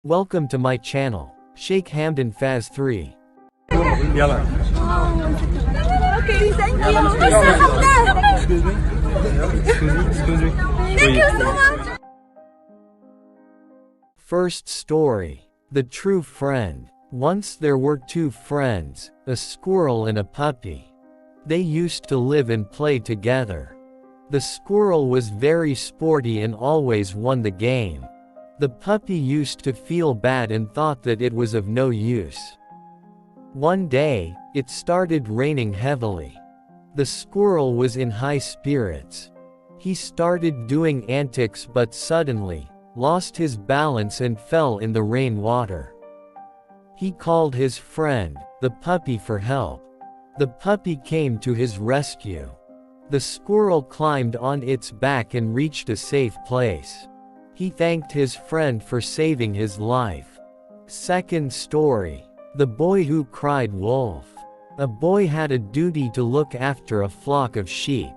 Welcome to my channel, Sheikh Hamdan Faz 3. يلا. Okay, thank you. Mr. Hamdan. Excuse me. Thank you so much. First story. The True Friend. Once there were two friends, a squirrel and a puppy. They used to live and play together. The squirrel was very sporty and always won the game. The puppy used to feel bad and thought that it was of no use. One day, it started raining heavily. The squirrel was in high spirits. He started doing antics but suddenly lost his balance and fell in the rainwater. He called his friend, the puppy, for help. The puppy came to his rescue. The squirrel climbed on its back and reached a safe place. He thanked his friend for saving his life. Second story. The Boy Who Cried Wolf. A boy had a duty to look after a flock of sheep.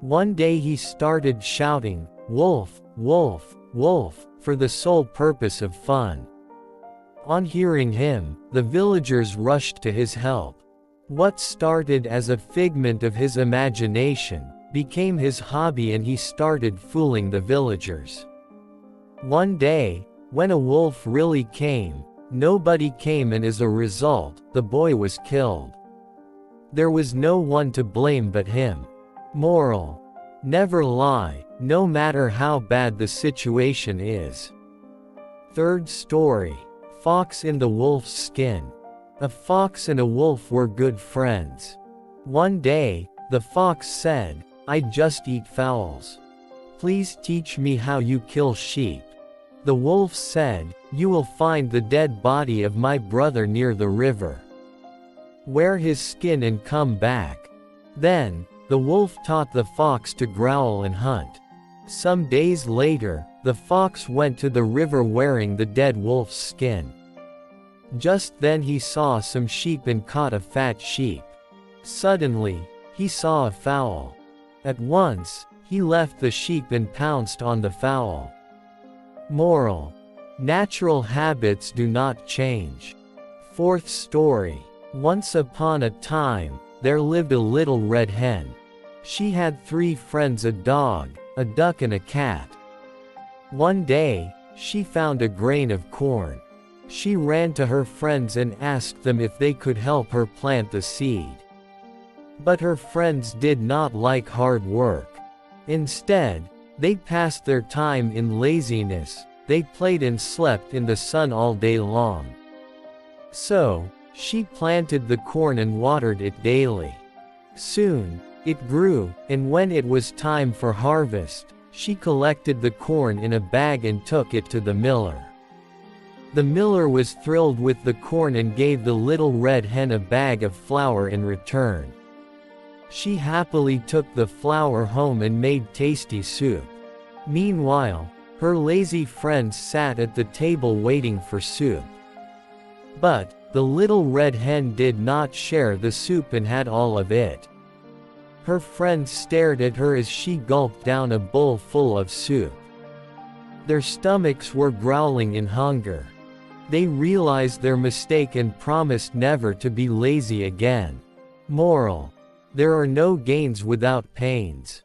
One day he started shouting, "Wolf, wolf, wolf," for the sole purpose of fun. On hearing him, the villagers rushed to his help. What started as a figment of his imagination became his hobby, and he started fooling the villagers. One day, when a wolf really came, nobody came, and as a result, the boy was killed. There was no one to blame but him. Moral: never lie, no matter how bad the situation is. Third story. Fox in the Wolf's Skin. A fox and a wolf were good friends. One day, the fox said, "I just eat fowls. Please teach me how you kill sheep." The wolf said, "You will find the dead body of my brother near the river. Wear his skin and come back." Then, the wolf taught the fox to growl and hunt. Some days later, the fox went to the river wearing the dead wolf's skin. Just then he saw some sheep and caught a fat sheep. Suddenly, he saw a fowl. At once, he left the sheep and pounced on the fowl. Moral: natural habits do not change. Fourth story. Once upon a time, there lived a little red hen. She had 3 friends: a dog, a duck, and a cat. One day, she found a grain of corn. She ran to her friends and asked them if they could help her plant the seed. But her friends did not like hard work. Instead, they passed their time in laziness. They played and slept in the sun all day long. So, she planted the corn and watered it daily. Soon, it grew, and when it was time for harvest, she collected the corn in a bag and took it to the miller. The miller was thrilled with the corn and gave the little red hen a bag of flour in return. She happily took the flour home and made tasty soup. Meanwhile, her lazy friends sat at the table waiting for soup. But the little red hen did not share the soup and had all of it. Her friends stared at her as she gulped down a bowl full of soup. Their stomachs were growling in hunger. They realized their mistake and promised never to be lazy again. Moral: there are no gains without pains.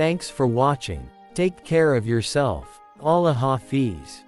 Thanks for watching. Take care of yourself. Allah Hafiz.